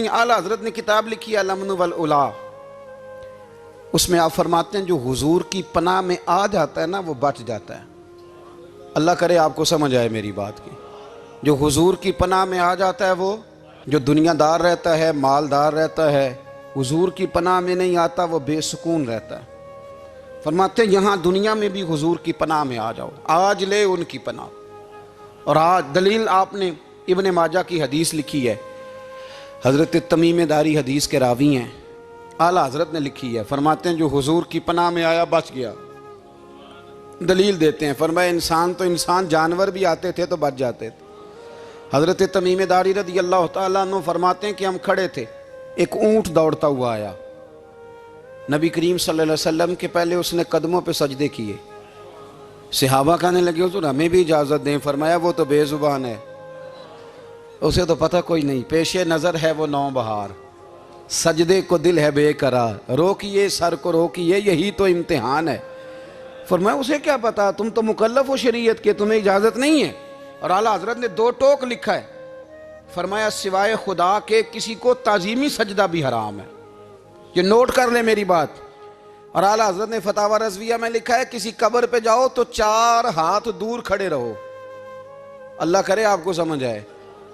اعلیٰ حضرت نے کتاب لکھی ہے الامن والعلا، اس میں آپ فرماتے ہیں جو حضور کی پناہ میں آ جاتا ہے نا وہ بچ جاتا ہے۔ اللہ کرے آپ کو سمجھ آئے میری بات کی۔ جو حضور کی پناہ میں آ جاتا ہے وہ جو دنیا دار رہتا ہے، مالدار رہتا ہے، حضور کی پناہ میں نہیں آتا وہ بے سکون رہتا ہے۔ فرماتے ہیں یہاں دنیا میں بھی حضور کی پناہ میں آ جاؤ، آج لے ان کی پناہ۔ اور آج دلیل آپ نے ابن ماجہ کی حدیث لکھی ہے، حضرت تمیم داری حدیث کے راوی ہیں، اعلیٰ حضرت نے لکھی ہے، فرماتے ہیں جو حضور کی پناہ میں آیا بچ گیا۔ دلیل دیتے ہیں، فرمایا انسان جانور بھی آتے تھے تو بچ جاتے تھے۔ حضرت تمیم داری رضی اللہ تعالیٰ عنہ فرماتے ہیں کہ ہم کھڑے تھے، ایک اونٹ دوڑتا ہوا آیا، نبی کریم صلی اللہ علیہ وسلم کے پہلے اس نے قدموں پہ سجدے کیے۔ صحابہ کہنے لگے حضور ہمیں بھی اجازت دیں، فرمایا وہ تو بے زبان ہے، اسے تو پتہ کوئی نہیں، پیش نظر ہے وہ نو بہار، سجدے کو دل ہے بے قرار، روکیے سر کو روکیے یہی تو امتحان ہے۔ فرمایا اسے کیا پتا، تم تو مکلف ہو شریعت کے، تمہیں اجازت نہیں ہے۔ اور اعلیٰ حضرت نے 2 ٹوک لکھا ہے، فرمایا سوائے خدا کے کسی کو تعظیمی سجدہ بھی حرام ہے۔ یہ نوٹ کر لیں میری بات۔ اور اعلیٰ حضرت نے فتاوی رضویہ میں لکھا ہے کسی قبر پہ جاؤ تو 4 ہاتھ دور کھڑے رہو۔ اللہ کرے آپ کو سمجھ آئے،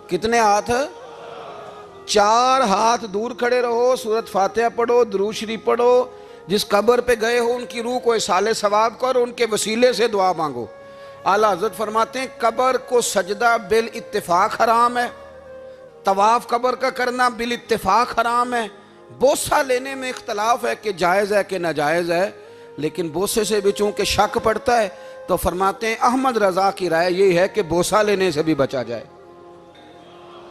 کتنے ہاتھ؟ 4 ہاتھ دور کھڑے رہو، سورۃ فاتحہ پڑھو، درود شریف پڑھو، جس قبر پہ گئے ہو ان کی روح کو اصال ثواب کرو، ان کے وسیلے سے دعا مانگو۔ اعلیٰ حضرت فرماتے ہیں قبر کو سجدہ بالاتفاق حرام ہے، طواف قبر کا کرنا بالاتفاق حرام ہے، بوسہ لینے میں اختلاف ہے کہ جائز ہے کہ ناجائز ہے، لیکن بوسے سے بھی چونکہ شک پڑتا ہے تو فرماتے ہیں احمد رضا کی رائے یہ ہے کہ بوسہ لینے سے بھی بچا جائے۔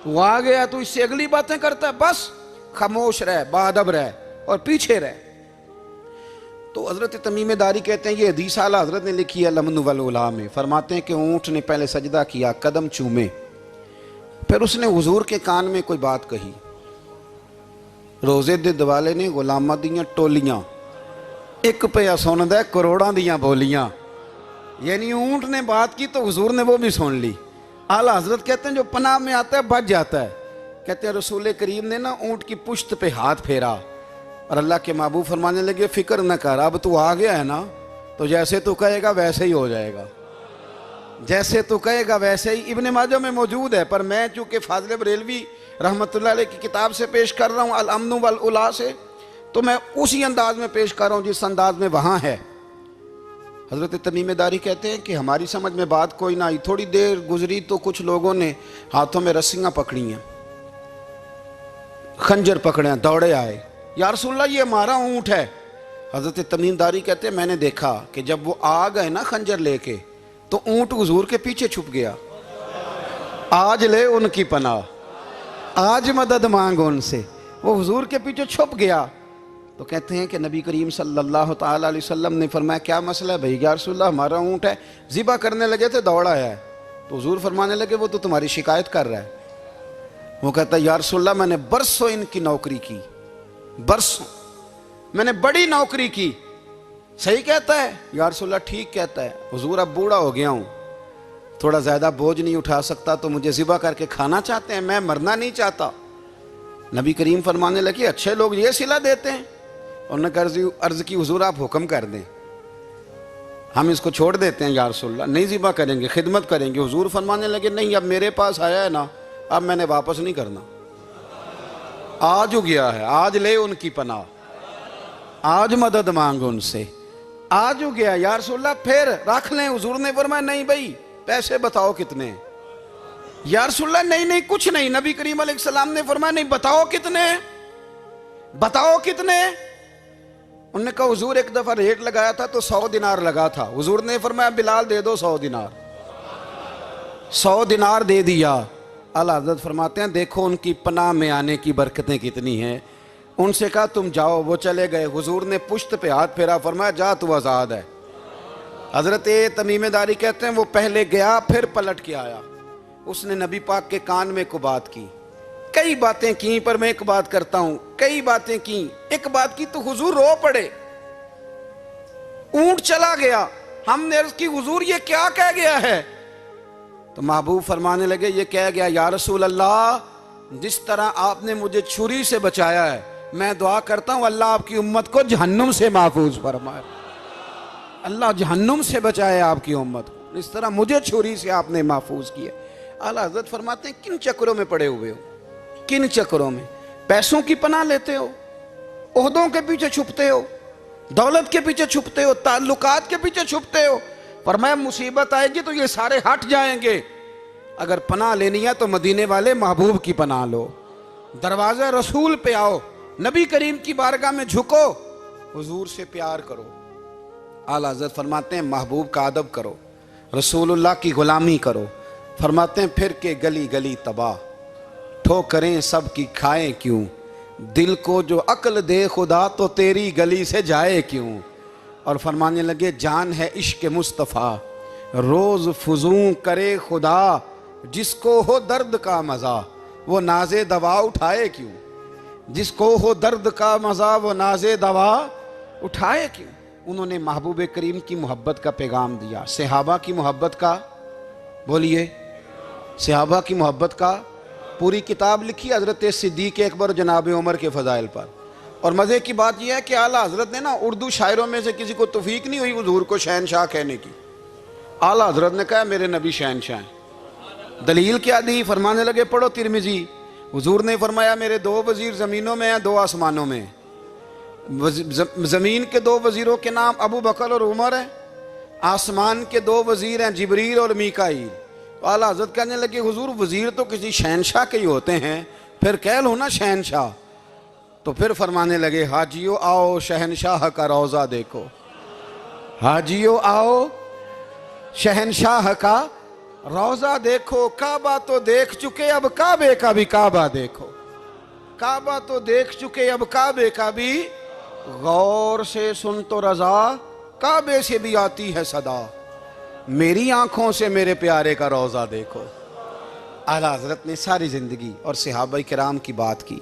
وہ آ گیا تو اس سے اگلی باتیں کرتا ہے، بس خاموش رہ، باادب رہ اور پیچھے رہ۔ تو حضرت تمیم داری کہتے ہیں یہ حدیث اعلیٰ حضرت نے لکھی ہے الامن والعلا میں، فرماتے ہیں کہ اونٹ نے پہلے سجدہ کیا، قدم چومے، پھر اس نے حضور کے کان میں کوئی بات کہی۔ روزے دے دوالے نے غلامہ دیاں ٹولیاں، ایک پہ سن دے کروڑاں دیاں بولیاں، یعنی اونٹ نے بات کی تو حضور نے وہ بھی سن لی۔ اعلیٰ حضرت کہتے ہیں جو پناہ میں آتا ہے بچ جاتا ہے۔ کہتے ہیں رسول کریم نے نا اونٹ کی پشت پہ ہاتھ پھیرا اور اللہ کے محبوب فرمانے لگے فکر نہ کر، اب تو آ گیا ہے نا تو جیسے تو کہے گا ویسے ہی ہو جائے گا، جیسے تو کہے گا ویسے ہی۔ ابن ماجہ میں موجود ہے، پر میں چونکہ فاضل بریلوی رحمۃ اللہ علیہ کی کتاب سے پیش کر رہا ہوں الامن والعلا سے، تو میں اسی انداز میں پیش کر رہا ہوں جس انداز میں وہاں ہے۔ حضرت تمیم داری کہتے ہیں کہ ہماری سمجھ میں بات کوئی نہ آئی، تھوڑی دیر گزری تو کچھ لوگوں نے ہاتھوں میں رسیاں پکڑی ہیں، خنجر پکڑے ہیں، دوڑے آئے، یا رسول اللہ یہ ہمارا اونٹ ہے۔ حضرت تمیم داری کہتے ہیں میں نے دیکھا کہ جب وہ آ گئے نا خنجر لے کے تو اونٹ حضور کے پیچھے چھپ گیا۔ آج لے ان کی پناہ، آج مدد مانگ ان سے، وہ حضور کے پیچھے چھپ گیا۔ تو کہتے ہیں کہ نبی کریم صلی اللہ تعالیٰ علیہ وسلم نے فرمایا کیا مسئلہ ہے بھائی؟ یا رسول اللہ ہمارا اونٹ ہے، ذبح کرنے لگے تھے دوڑا ہے۔ تو حضور فرمانے لگے وہ تو تمہاری شکایت کر رہا ہے۔ وہ کہتا ہے یا رسول اللہ میں نے برسوں ان کی نوکری کی، برسوں میں نے بڑی نوکری کی۔ صحیح کہتا ہے یا رسول اللہ؟ ٹھیک کہتا ہے حضور، اب بوڑھا ہو گیا ہوں، تھوڑا زیادہ بوجھ نہیں اٹھا سکتا، تو مجھے ذبح کر کے کھانا چاہتے ہیں، میں مرنا نہیں چاہتا۔ نبی کریم فرمانے لگے اچھے لوگ یہ صلہ دیتے ہیں؟ انہوں نے عرض کی حضور آپ حکم کر دیں، ہم اس کو چھوڑ دیتے ہیں یا رسول اللہ، نہیں ذبح کریں گے، خدمت کریں گے۔ حضور فرمانے لگے نہیں، اب میرے پاس آیا ہے نا، اب میں نے واپس نہیں کرنا، آج ہو گیا ہے، آج لے ان کی پناہ، آج مدد مانگ ان سے، آج ہو گیا یا رسول اللہ پھر رکھ لیں۔ حضور نے فرمایا نہیں بھائی پیسے بتاؤ کتنے؟ یا رسول اللہ نہیں کچھ نہیں۔ نبی کریم علیہ السلام نے فرمایا نہیں بتاؤ کتنے، بتاؤ کتنے؟ انہوں نے کہا حضور ایک دفعہ ریٹ لگایا تھا تو 100 دینار لگا تھا۔ حضور نے فرمایا بلال دے دو 100 دینار، 100 دینار دے دیا۔ اعلیٰ حضرت فرماتے ہیں دیکھو ان کی پناہ میں آنے کی برکتیں کتنی ہیں۔ ان سے کہا تم جاؤ، وہ چلے گئے۔ حضور نے پشت پہ ہاتھ پھیرا، فرمایا جا تو آزاد ہے۔ حضرت تمیم داری کہتے ہیں وہ پہلے گیا پھر پلٹ کے آیا، اس نے نبی پاک کے کان میں کو بات کی، کئی باتیں کی، پر میں ایک بات کرتا ہوں، کئی باتیں کی، ایک بات کی تو حضور رو پڑے۔ اونٹ چلا گیا، ہم نے عرض کی حضور یہ کیا کہہ گیا ہے؟ تو محبوب فرمانے لگے یہ کہہ گیا یا رسول اللہ جس طرح آپ نے مجھے چھری سے بچایا ہے، میں دعا کرتا ہوں اللہ آپ کی امت کو جہنم سے محفوظ فرمائے، اللہ جہنم سے بچائے آپ کی امت کو، اس طرح مجھے چھری سے آپ نے محفوظ کیا۔ اعلیٰ حضرت فرماتے ہیں کن چکروں میں پڑے ہوئے ہو، کن چکروں میں؟ پیسوں کی پناہ لیتے ہو، عہدوں کے پیچھے چھپتے ہو، دولت کے پیچھے چھپتے ہو، تعلقات کے پیچھے چھپتے ہو۔ فرمایا مصیبت آئے گی تو یہ سارے ہٹ جائیں گے، اگر پناہ لینی ہے تو مدینے والے محبوب کی پناہ لو، دروازہ رسول پہ آؤ، نبی کریم کی بارگاہ میں جھکو، حضور سے پیار کرو۔ اعلیٰ حضرت فرماتے ہیں محبوب کا ادب کرو، رسول اللہ کی غلامی کرو۔ فرماتے ہیں پھر کے گلی گلی تباہ، ٹھوکریں سب کی کھائیں کیوں، دل کو جو عقل دے خدا تو تیری گلی سے جائے کیوں۔ اور فرمانے لگے جان ہے عشق مصطفیٰ، روز فزوں کرے خدا، جس کو ہو درد کا مزہ وہ ناز دوا اٹھائے کیوں، جس کو ہو درد کا مزہ وہ ناز دوا اٹھائے کیوں۔ انہوں نے محبوب کریم کی محبت کا پیغام دیا، صحابہ کی محبت کا، بولیے صحابہ کی محبت کا پوری کتاب لکھی حضرت صدیق اکبر جناب عمر کے فضائل پر۔ اور مزے کی بات یہ ہے کہ اعلیٰ حضرت نے نا اردو شاعروں میں سے کسی کو توفیق نہیں ہوئی حضور کو شہنشاہ کہنے کی، اعلیٰ حضرت نے کہا میرے نبی شہنشاہ ہیں۔ دلیل کیا دی؟ فرمانے لگے پڑھو ترمذی، حضور نے فرمایا میرے دو وزیر زمینوں میں ہیں، دو آسمانوں میں۔ زمین کے دو وزیروں کے نام ابو بکر اور عمر ہیں، آسمان کے دو وزیر ہیں جبریل اور میکائیل۔ تو اعلیٰ حضرت کہنے لگے حضور وزیر تو کسی شہنشاہ کے ہی ہوتے ہیں، پھر کہہ لو نا شہنشاہ۔ تو پھر فرمانے لگے حاجیو آؤ شہنشاہ کا روضہ دیکھو، حاجیو آؤ شہنشاہ کا روضہ دیکھو، کعبہ تو دیکھ چکے اب کعبے کا بھی کعبہ دیکھو، کعبہ تو دیکھ چکے اب کعبے کا بھی، غور سے سن تو رضا کعبے سے بھی آتی ہے صدا، میری آنکھوں سے میرے پیارے کا روضہ دیکھو۔ اعلیٰ حضرت نے ساری زندگی اور صحابہ کرام کی بات کی،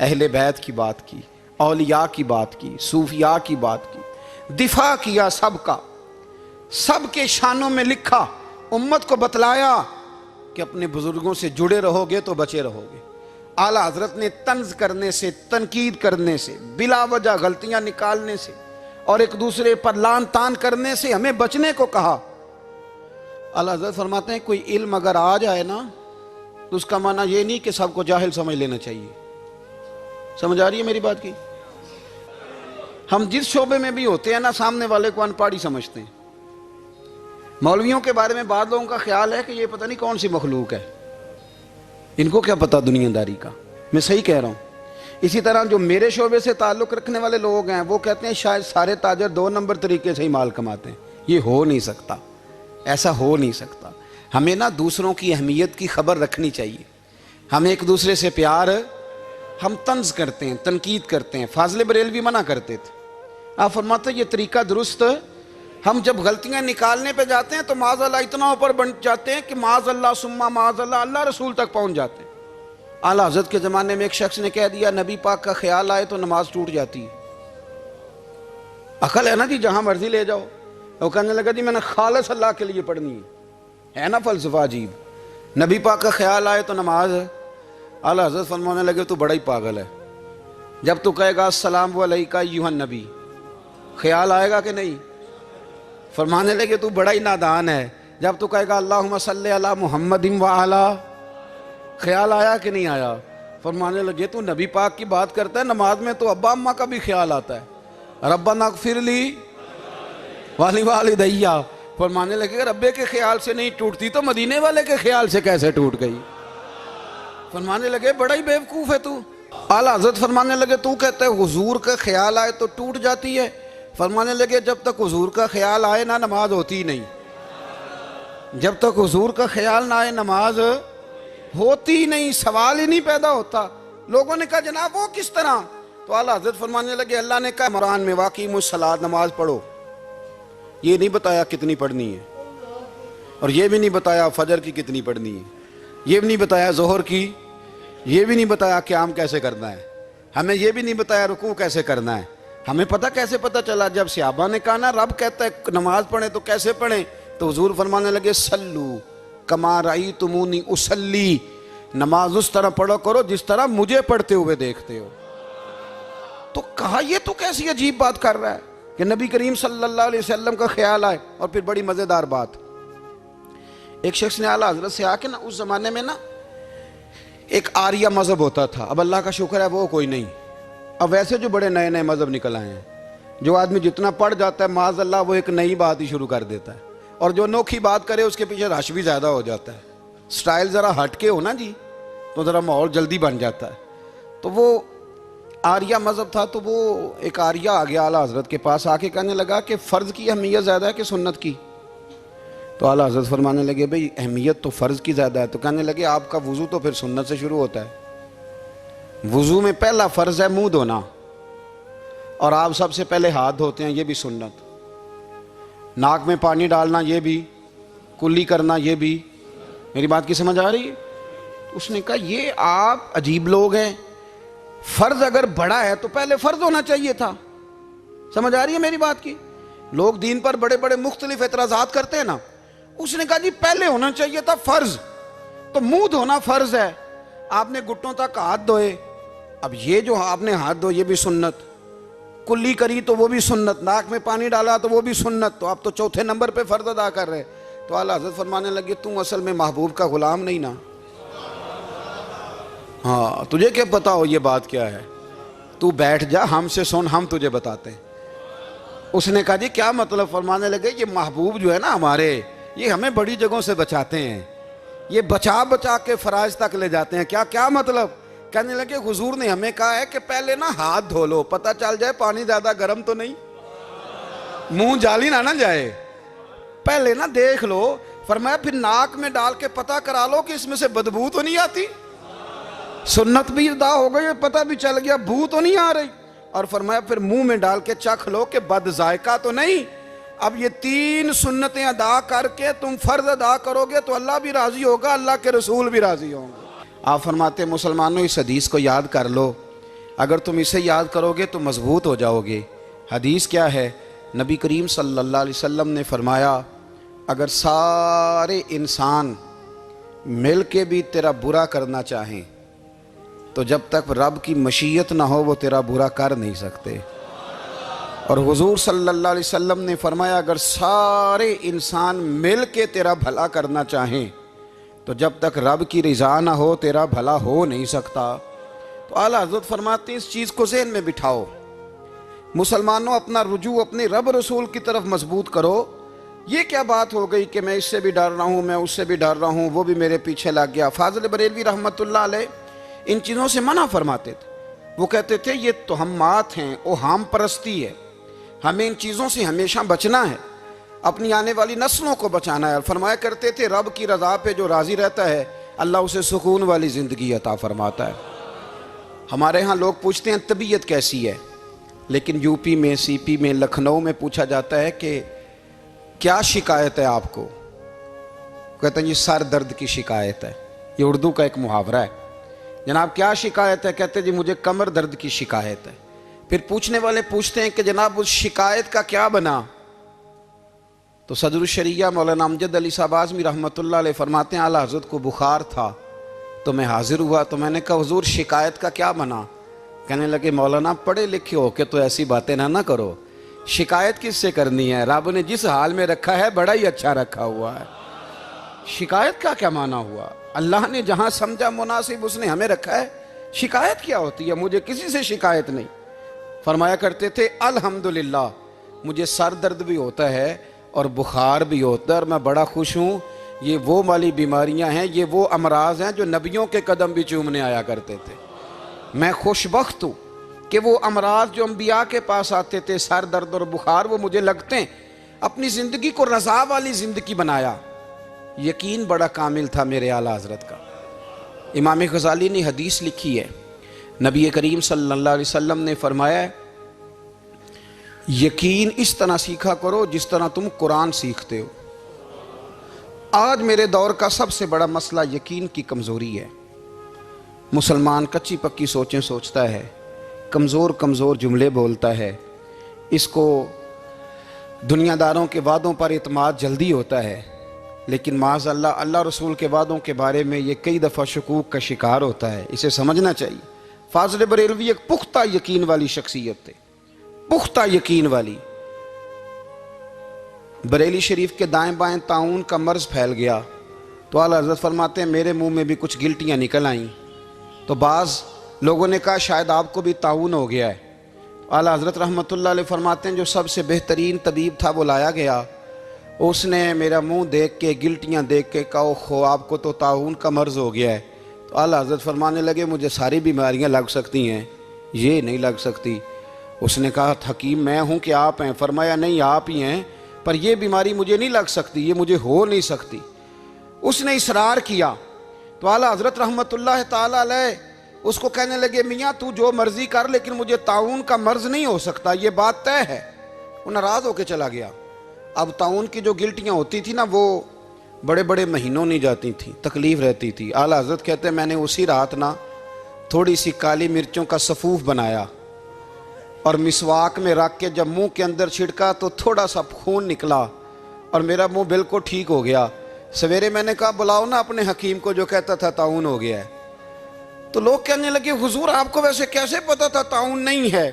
اہل بیت کی بات کی، اولیاء کی بات کی، صوفیاء کی بات کی، دفاع کیا سب کا، سب کے شانوں میں لکھا، امت کو بتلایا کہ اپنے بزرگوں سے جڑے رہو گے تو بچے رہو گے۔ اعلیٰ حضرت نے طنز کرنے سے، تنقید کرنے سے، بلا وجہ غلطیاں نکالنے سے اور ایک دوسرے پر لان تان کرنے سے ہمیں بچنے کو کہا۔ اعلیٰ حضرت فرماتے ہیں کوئی علم اگر آ جائے نا تو اس کا معنی یہ نہیں کہ سب کو جاہل سمجھ لینا چاہیے۔ سمجھ آ رہی ہے میری بات کی؟ ہم جس شعبے میں بھی ہوتے ہیں نا سامنے والے کو ان پڑھ ہی سمجھتے ہیں۔ مولویوں کے بارے میں بعض لوگوں کا خیال ہے کہ یہ پتہ نہیں کون سی مخلوق ہے، ان کو کیا پتہ دنیا داری کا۔ میں صحیح کہہ رہا ہوں۔ اسی طرح جو میرے شعبے سے تعلق رکھنے والے لوگ ہیں وہ کہتے ہیں شاید سارے تاجر دو نمبر طریقے سے ہی مال کماتے ہیں۔ یہ ہو نہیں سکتا، ایسا ہو نہیں سکتا۔ ہمیں نا دوسروں کی اہمیت کی خبر رکھنی چاہیے، ہم ایک دوسرے سے پیار، ہم طنز کرتے ہیں، تنقید کرتے ہیں۔ فاضل بریلوی منع کرتے تھے، آپ فرماتے ہیں یہ طریقہ درست، ہم جب غلطیاں نکالنے پہ جاتے ہیں تو معاذ اللہ اتنا اوپر بن جاتے ہیں کہ معاذ اللہ ثم معاذ اللہ اللہ رسول تک پہنچ جاتے ہیں۔ اعلیٰ حضرت کے زمانے میں ایک شخص نے کہہ دیا نبی پاک کا خیال آئے تو نماز ٹوٹ جاتی ہے۔ عقل ہے نا جی، جہاں مرضی لے جاؤ۔ وہ کہنے لگا جی میں نے خالص اللہ کے لیے پڑھنی ہے نا فلسفہ عجیب، نبی پاک کا خیال آئے تو نماز۔ اعلیٰ حضرت فرمانے لگے تو بڑا ہی پاگل ہے، جب تو کہے گا السلام علیکہ ایھا النبی، خیال آئے گا کہ نہیں؟ فرمانے لگے تو بڑا ہی نادان ہے، جب تو کہے گا اللہم صلی علی محمد وعلی، خیال آیا کہ نہیں آیا؟ فرمانے لگے تو نبی پاک کی بات کرتا ہے، نماز میں تو ابا اماں کا بھی خیال آتا ہے، ربنا اغفر لی والدیّ۔ فرمانے لگے ربے کے خیال سے نہیں ٹوٹتی تو مدینے والے کے خیال سے کیسے ٹوٹ گئی؟ فرمانے لگے بڑا ہی بیوقوف ہے تو۔ اعلیٰ حضرت فرمانے لگے تو کہتا ہے حضور کا خیال آئے تو ٹوٹ جاتی ہے۔ فرمانے لگے جب تک حضور کا خیال آئے نہ نماز ہوتی نہیں، جب تک حضور کا خیال نہ آئے نماز ہوتی نہیں، سوال ہی نہیں پیدا ہوتا۔ لوگوں نے کہا جناب وہ کس طرح؟ تو اعلیٰ حضرت فرمانے لگے اللہ نے کہا قرآن میں واقعی الصلاۃ، نماز پڑھو، یہ نہیں بتایا کتنی پڑھنی ہے، اور یہ بھی نہیں بتایا فجر کی کتنی پڑھنی ہے، یہ بھی نہیں بتایا ظہر کی، یہ بھی نہیں بتایا قیام کیسے کرنا ہے، ہمیں یہ بھی نہیں بتایا رکوع کیسے کرنا ہے۔ ہمیں پتہ کیسے پتہ چلا؟ جب صحابہ نے کہا نا رب کہتا ہے نماز پڑھیں تو کیسے پڑھیں، تو حضور فرمانے لگے سلو کما رأیتمونی اصلی، نماز اس طرح پڑھو کرو جس طرح مجھے پڑھتے ہوئے دیکھتے ہو۔ تو کہا یہ تو کیسی عجیب بات کر رہا ہے کہ نبی کریم صلی اللہ علیہ وسلم کا خیال آئے۔ اور پھر بڑی مزیدار بات، ایک شخص نے اعلیٰ حضرت سے آ کے اس زمانے میں ایک آریہ مذہب ہوتا تھا، اب اللہ کا شکر ہے وہ کوئی نہیں، اب ویسے جو بڑے نئے نئے مذہب نکل آئے ہیں، جو آدمی جتنا پڑھ جاتا ہے معاذ اللہ وہ ایک نئی بات ہی شروع کر دیتا ہے، اور جو انوکھی بات کرے اس کے پیچھے رش بھی زیادہ ہو جاتا ہے، سٹائل ذرا ہٹ کے ہو نا جی تو ذرا ماحول جلدی بن جاتا ہے۔ تو وہ آریہ مذہب تھا، تو وہ ایک آریہ آ گیا اعلیٰ حضرت کے پاس، آ کے کہنے لگا کہ فرض کی اہمیت زیادہ ہے کہ سنت کی؟ تو اعلیٰ حضرت فرمانے لگے بھئی اہمیت تو فرض کی زیادہ ہے۔ تو کہنے لگے آپ کا وضو تو پھر سنت سے شروع ہوتا ہے، وضو میں پہلا فرض ہے منہ دھونا، اور آپ سب سے پہلے ہاتھ دھوتے ہیں، یہ بھی سنت، ناک میں پانی ڈالنا یہ بھی، کلی کرنا یہ بھی۔ میری بات کی سمجھ آ رہی ہے؟ اس نے کہا یہ آپ عجیب لوگ ہیں، فرض اگر بڑا ہے تو پہلے فرض ہونا چاہیے تھا۔ سمجھ آ رہی ہے میری بات کی؟ لوگ دین پر بڑے بڑے مختلف اعتراضات کرتے ہیں نا، اس نے کہا جی پہلے ہونا چاہیے تھا فرض، تو منہ دھونا فرض ہے، آپ نے گھٹنوں تک ہاتھ دھوئے، اب یہ جو آپ نے ہاتھ دھوئے یہ بھی سنت، کلی کری تو وہ بھی سنت، ناک میں پانی ڈالا تو وہ بھی سنت، تو آپ تو چوتھے نمبر پہ فرض ادا کر رہے۔ تو اعلیٰ حضرت فرمانے لگے تم اصل میں محبوب کا غلام نہیں نا، ہاں تجھے کیا پتا ہو یہ بات کیا ہے، تو بیٹھ جا ہم سے سن، ہم تجھے بتاتے ہیں۔ اس نے کہا جی کیا مطلب؟ فرمانے لگے یہ محبوب جو ہے نا ہمارے، یہ ہمیں بڑی جگہوں سے بچاتے ہیں، یہ بچا بچا کے فرائض تک لے جاتے ہیں۔ کیا مطلب؟ کہنے لگے حضور نے ہمیں کہا ہے کہ پہلے ہاتھ دھو لو، پتہ چل جائے پانی زیادہ گرم تو نہیں، منہ جالی نہ جائے، پہلے دیکھ لو۔ فرمایا پھر ناک میں ڈال کے پتہ کرا لو کہ اس میں سے بدبو تو نہیں آتی، سنت بھی ادا ہو گئی، پتہ بھی چل گیا بو تو نہیں آ رہی، اور فرمایا پھر منہ میں ڈال کے چکھ لو کہ بد ذائقہ تو نہیں۔ اب یہ 3 سنتیں ادا کر کے تم فرض ادا کرو گے تو اللہ بھی راضی ہوگا، اللہ کے رسول بھی راضی ہوں گے۔ آپ فرماتے ہیں مسلمانوں اس حدیث کو یاد کر لو، اگر تم اسے یاد کرو گے تو مضبوط ہو جاؤ گے۔ حدیث کیا ہے؟ نبی کریم صلی اللہ علیہ وسلم نے فرمایا اگر سارے انسان مل کے بھی تیرا برا کرنا چاہیں تو جب تک رب کی مشیت نہ ہو وہ تیرا برا کر نہیں سکتے۔ اور حضور صلی اللہ علیہ وسلم نے فرمایا اگر سارے انسان مل کے تیرا بھلا کرنا چاہیں تو جب تک رب کی رضا نہ ہو تیرا بھلا ہو نہیں سکتا۔ تو اعلیٰ حضرت فرماتے ہیں اس چیز کو ذہن میں بٹھاؤ، مسلمانوں اپنا رجوع اپنے رب رسول کی طرف مضبوط کرو۔ یہ کیا بات ہو گئی کہ میں اس سے بھی ڈر رہا ہوں، میں اس سے بھی ڈر رہا ہوں، وہ بھی میرے پیچھے لگ گیا۔ فاضل بریلوی رحمۃ اللہ علیہ ان چیزوں سے منع فرماتے تھے، وہ کہتے تھے یہ توہمات ہیں، اوہام پرستی ہے، ہمیں ان چیزوں سے ہمیشہ بچنا ہے، اپنی آنے والی نسلوں کو بچانا ہے۔ اور فرمایا کرتے تھے رب کی رضا پہ جو راضی رہتا ہے اللہ اسے سکون والی زندگی عطا فرماتا ہے۔ ہمارے ہاں لوگ پوچھتے ہیں طبیعت کیسی ہے، لیکن یو پی میں، سی پی میں، لکھنؤ میں پوچھا جاتا ہے کہ کیا شکایت ہے آپ کو؟ کہتے ہیں یہ سر درد کی شکایت ہے، یہ اردو کا ایک محاورہ ہے۔ جناب کیا شکایت ہے؟ کہتے ہیں جی مجھے کمر درد کی شکایت ہے۔ پھر پوچھنے والے پوچھتے ہیں کہ جناب اس شکایت کا کیا بنا؟ تو صدر الشریعہ مولانا امجد علی صاحب اعظمی رحمۃ اللہ علیہ فرماتے ہیں اعلیٰ حضرت کو بخار تھا تو میں حاضر ہوا، تو میں نے کہا حضور شکایت کا کیا بنا؟ کہنے لگے مولانا پڑھے لکھے ہو کے تو ایسی باتیں نہ کرو، شکایت کس سے کرنی ہے؟ رب نے جس حال میں رکھا ہے بڑا ہی اچھا رکھا ہوا ہے، شکایت کا کیا معنی ہوا؟ اللہ نے جہاں سمجھا مناسب اس نے ہمیں رکھا ہے، شکایت کیا ہوتی ہے؟ مجھے کسی سے شکایت نہیں۔ فرمایا کرتے تھے الحمدللہ مجھے سر درد بھی ہوتا ہے اور بخار بھی ہوتا ہے اور میں بڑا خوش ہوں، یہ وہ والی بیماریاں ہیں، یہ وہ امراض ہیں جو نبیوں کے قدم بھی چومنے آیا کرتے تھے۔ میں خوش بخت ہوں کہ وہ امراض جو انبیاء کے پاس آتے تھے، سر درد اور بخار، وہ مجھے لگتے ہیں۔ اپنی زندگی کو رضا والی زندگی بنایا، یقین بڑا کامل تھا میرے اعلیٰ حضرت کا۔ امام غزالی نے حدیث لکھی ہے، نبی کریم صلی اللہ علیہ وسلم نے فرمایا ہے یقین اس طرح سیکھا کرو جس طرح تم قرآن سیکھتے ہو۔ آج میرے دور کا سب سے بڑا مسئلہ یقین کی کمزوری ہے۔ مسلمان کچی پکی سوچیں سوچتا ہے، کمزور کمزور جملے بولتا ہے، اس کو دنیا داروں کے وعدوں پر اعتماد جلدی ہوتا ہے، لیکن معاذ اللہ اللہ رسول کے وعدوں کے بارے میں یہ کئی دفعہ شکوک کا شکار ہوتا ہے، اسے سمجھنا چاہیے۔ فاضل بریلوی ایک پختہ یقین والی شخصیت تھے، پختہ یقین والی۔ بریلی شریف کے دائیں بائیں طاعون کا مرض پھیل گیا تو اعلیٰ حضرت فرماتے ہیں میرے منہ میں بھی کچھ گلٹیاں نکل آئیں، تو بعض لوگوں نے کہا شاید آپ کو بھی طاعون ہو گیا ہے۔ اعلیٰ حضرت رحمۃ اللہ علیہ فرماتے ہیں جو سب سے بہترین طبیب تھا وہ لایا گیا، اس نے میرا منہ دیکھ کے گلٹیاں دیکھ کے کہا خو آپ کو تو طاعون کا مرض ہو گیا ہے۔ تو اعلیٰ حضرت فرمانے لگے مجھے ساری بیماریاں لگ سکتی ہیں، یہ نہیں لگ سکتی۔ اس نے کہا حکیم میں ہوں کہ آپ ہیں؟ فرمایا نہیں آپ ہی ہیں، پر یہ بیماری مجھے نہیں لگ سکتی، یہ مجھے ہو نہیں سکتی۔ اس نے اصرار کیا تو اعلیٰ حضرت رحمۃ اللہ تعالیٰ علیہ اس کو کہنے لگے میاں تو جو مرضی کر لیکن مجھے طاعون کا مرض نہیں ہو سکتا، یہ بات طے ہے۔ وہ ناراض ہو کے چلا گیا۔ اب طاعون کی جو گلٹیاں ہوتی تھی نا وہ بڑے بڑے مہینوں نہیں جاتی تھی، تکلیف رہتی تھی۔ اعلیٰ حضرت کہتے ہیں میں نے اسی رات نا تھوڑی سی کالی مرچوں کا سفوف بنایا اور مسواک میں رکھ کے جب منہ کے اندر چھڑکا تو تھوڑا سا خون نکلا اور میرا منہ بالکل ٹھیک ہو گیا۔ سویرے میں نے کہا بلاؤ نا اپنے حکیم کو جو کہتا تھا طاعون ہو گیا ہے۔ تو لوگ کہنے لگے حضور آپ کو ویسے کیسے پتا تھا طاعون نہیں ہے؟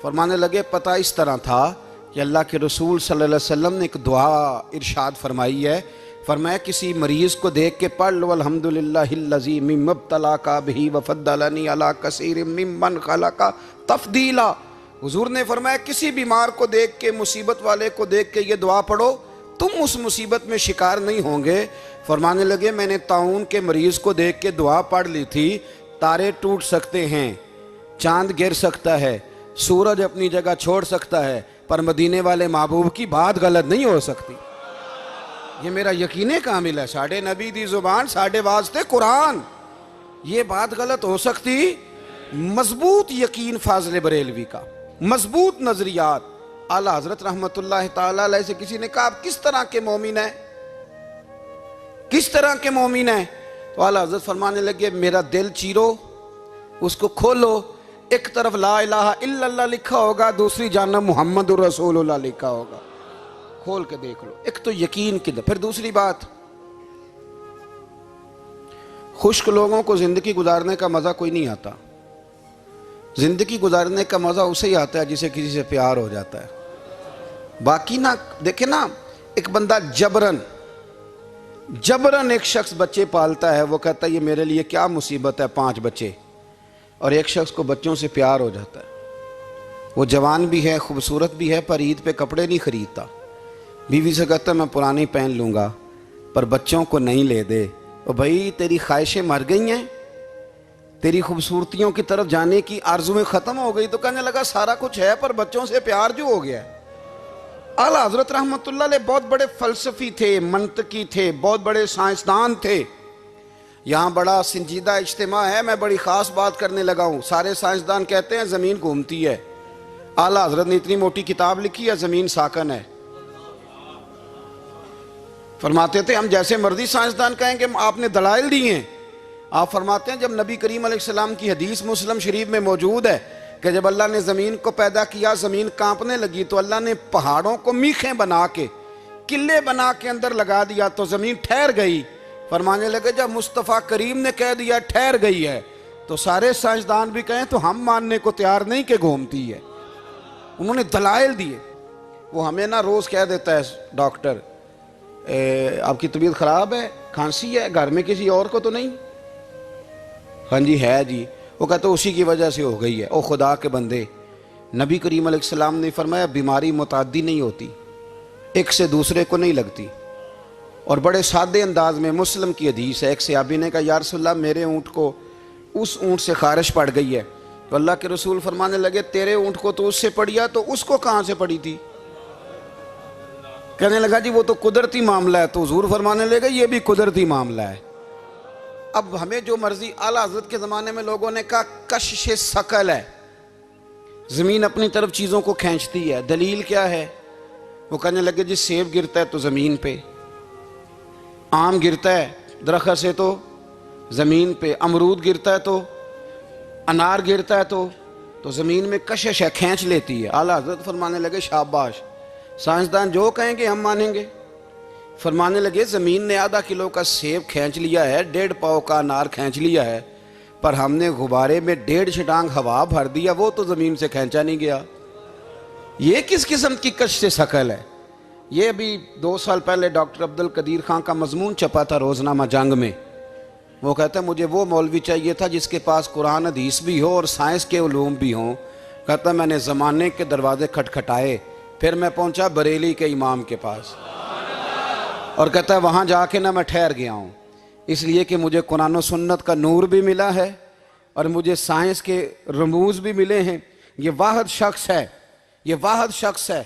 فرمانے لگے پتہ اس طرح تھا کہ اللہ کے رسول صلی اللہ علیہ وسلم نے ایک دعا ارشاد فرمائی ہے، فرمایا کسی مریض کو دیکھ کے پڑھ لو الحمدللہ الذی مما ابتلاک بہ وفضلنی علی کثیر ممن خلق تفضیلا۔ حضور نے فرمایا کسی بیمار کو دیکھ کے، مصیبت والے کو دیکھ کے یہ دعا پڑھو، تم اس مصیبت میں شکار نہیں ہوں گے۔ فرمانے لگے میں نے طاعون کے مریض کو دیکھ کے دعا پڑھ لی تھی، تارے ٹوٹ سکتے ہیں، چاند گر سکتا ہے، سورج اپنی جگہ چھوڑ سکتا ہے، پر مدینے والے محبوب کی بات غلط نہیں ہو سکتی۔ یہ میرا یقین کامل ہے، ساڑھے نبی دی زبان ساڑھے واسطے قرآن، یہ بات غلط ہو سکتی؟ مضبوط یقین فاضل بریلوی کا، مضبوط نظریات۔ اعلیٰ حضرت رحمۃ اللہ تعالیٰ علیہ سے کسی نے کہا آپ کس طرح کے مومن ہیں، کس طرح کے مومن ہیں؟ تو اعلیٰ حضرت فرمانے لگے میرا دل چیرو، اس کو کھولو، ایک طرف لا الہ الا اللہ لکھا ہوگا، دوسری جانب محمد الرسول اللہ لکھا ہوگا، کھول کے دیکھ لو۔ ایک تو یقین کی پھر دوسری بات، خشک لوگوں کو زندگی گزارنے کا مزہ کوئی نہیں آتا، زندگی گزارنے کا مزہ اسے ہی آتا ہے جسے کسی سے پیار ہو جاتا ہے۔ باقی نہ دیکھیں نا، ایک بندہ جبرن ایک شخص بچے پالتا ہے، وہ کہتا ہے یہ میرے لیے کیا مصیبت ہے 5 بچے، اور ایک شخص کو بچوں سے پیار ہو جاتا ہے، وہ جوان بھی ہے، خوبصورت بھی ہے، پر عید پہ کپڑے نہیں خریدتا، بیوی سے کہتا ہے میں پرانی پہن لوں گا پر بچوں کو نہیں لے دے۔ اور بھائی تیری خواہشیں مر گئی ہیں، تیری خوبصورتیوں کی طرف جانے کی آرزویں ختم ہو گئی، تو کہنے لگا سارا کچھ ہے پر بچوں سے پیار جو ہو گیا ہے۔ اعلیٰ حضرت رحمۃ اللہ علیہ بہت بڑے فلسفی تھے، منطقی تھے، بہت بڑے سائنسدان تھے۔ یہاں بڑا سنجیدہ اجتماع ہے، میں بڑی خاص بات کرنے لگا ہوں۔ سارے سائنسدان کہتے ہیں زمین گھومتی ہے، اعلیٰ حضرت نے اتنی موٹی کتاب لکھی ہے زمین ساکن ہے۔ فرماتے تھے ہم جیسے مرضی سائنسدان کہیں کہ آپ نے دلائل دی ہیں۔ آپ فرماتے ہیں جب نبی کریم علیہ السلام کی حدیث مسلم شریف میں موجود ہے کہ جب اللہ نے زمین کو پیدا کیا زمین کانپنے لگی تو اللہ نے پہاڑوں کو میخیں بنا کے، قلعے بنا کے اندر لگا دیا تو زمین ٹھہر گئی۔ فرمانے لگے جب مصطفیٰ کریم نے کہہ دیا ٹھہر گئی ہے تو سارے سائنسدان بھی کہیں تو ہم ماننے کو تیار نہیں کہ گھومتی ہے۔ انہوں نے دلائل دیے۔ وہ ہمیں نہ روز کہہ دیتا ہے ڈاکٹر آپ کی طبیعت خراب ہے، کھانسی ہے، گھر میں کسی اور کو تو نہیں؟ ہاں جی ہے جی، وہ کہتا اسی کی وجہ سے ہو گئی ہے۔ او خدا کے بندے، نبی کریم علیہ السلام نے فرمایا بیماری متعدی نہیں ہوتی، ایک سے دوسرے کو نہیں لگتی۔ اور بڑے سادے انداز میں مسلم کی حدیث ہے، ایک صحابی نے کہا یا رسول اللہ میرے اونٹ کو اس اونٹ سے خارش پڑ گئی ہے، تو اللہ کے رسول فرمانے لگے تیرے اونٹ کو تو اس سے پڑی ہے تو اس کو کہاں سے پڑی تھی؟ کہنے لگا جی وہ تو قدرتی معاملہ ہے، تو حضور فرمانے لگے یہ بھی قدرتی معاملہ ہے۔ اب ہمیں جو مرضی، اعلیٰ حضرت کے زمانے میں لوگوں نے کہا کشش ثقل ہے، زمین اپنی طرف چیزوں کو کھینچتی ہے، دلیل کیا ہے؟ وہ کہنے لگے جی سیب گرتا ہے تو زمین پہ، آم گرتا ہے درخت سے تو زمین پہ، امرود گرتا ہے تو، انار گرتا ہے تو زمین میں کشش ہے، کھینچ لیتی ہے۔ اعلیٰ حضرت فرمانے لگے شاباش، سائنسدان جو کہیں گے ہم مانیں گے۔ فرمانے لگے زمین نے آدھا کلو کا سیب کھینچ لیا ہے، 1.5 پاؤ کا انار کھینچ لیا ہے، پر ہم نے غبارے میں 1.5 چھٹانگ ہوا بھر دیا، وہ تو زمین سے کھینچا نہیں گیا۔ یہ کس قسم کی کش سے ثقل ہے؟ یہ ابھی 2 سال پہلے ڈاکٹر عبدالقدیر خان کا مضمون چھپا تھا روزنامہ جنگ میں۔ وہ کہتا ہے مجھے وہ مولوی چاہیے تھا جس کے پاس قرآن حدیث بھی ہو اور سائنس کے علوم بھی ہوں۔ کہتا ہے میں نے زمانے کے دروازے کھٹکھٹائے، پھر میں پہنچا بریلی کے امام کے پاس، اور کہتا ہے وہاں جا کے نہ میں ٹھہر گیا ہوں، اس لیے کہ مجھے قرآن و سنت کا نور بھی ملا ہے اور مجھے سائنس کے رموز بھی ملے ہیں۔ یہ واحد شخص ہے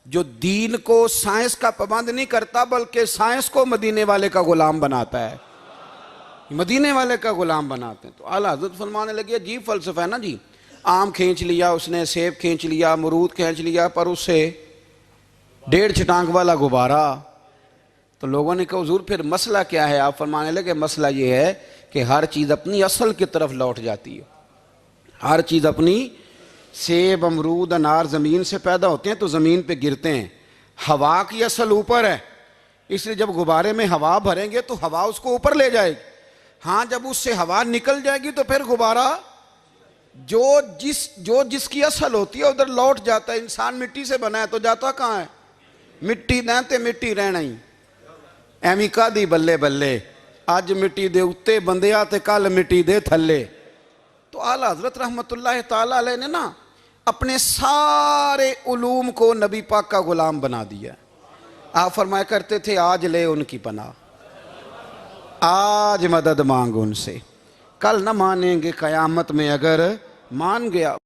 جو دین کو سائنس کا پابند نہیں کرتا بلکہ سائنس کو مدینے والے کا غلام بناتا ہے، مدینے والے کا غلام بناتے ہیں۔ تو اعلیٰ حضرت فرمانے لگے عجیب فلسفہ ہے نا جی، آم کھینچ لیا اس نے، سیب کھینچ لیا، امرود کھینچ لیا، پر اس سے 1.5 چھٹانگ والا غبارہ۔ تو لوگوں نے کہا حضور پھر مسئلہ کیا ہے؟ آپ فرمانے لگے مسئلہ یہ ہے کہ ہر چیز اپنی اصل کی طرف لوٹ جاتی ہے، ہر چیز اپنی، سیب امرود انار زمین سے پیدا ہوتے ہیں تو زمین پہ گرتے ہیں، ہوا کی اصل اوپر ہے، اس لیے جب غبارے میں ہوا بھریں گے تو ہوا اس کو اوپر لے جائے گی۔ ہاں جب اس سے ہوا نکل جائے گی تو پھر غبارہ جو جس کی اصل ہوتی ہے ادھر لوٹ جاتا ہے۔ انسان مٹی سے بنا ہے تو جاتا کہاں ہے؟ مٹی نہ تے مٹی رہنا ہی ایمی کا دی بلے بلے، آج مٹی دے اتے بندیا تے کل مٹی دے تھلے۔ تو اعلیٰ حضرت رحمت اللہ تعالیٰ علیہ نے نا اپنے سارے علوم کو نبی پاک کا غلام بنا دیا۔ آپ فرمایا کرتے تھے آج لے ان کی پناہ، آج مدد مانگ ان سے، کل نہ مانیں گے قیامت میں اگر مان گیا۔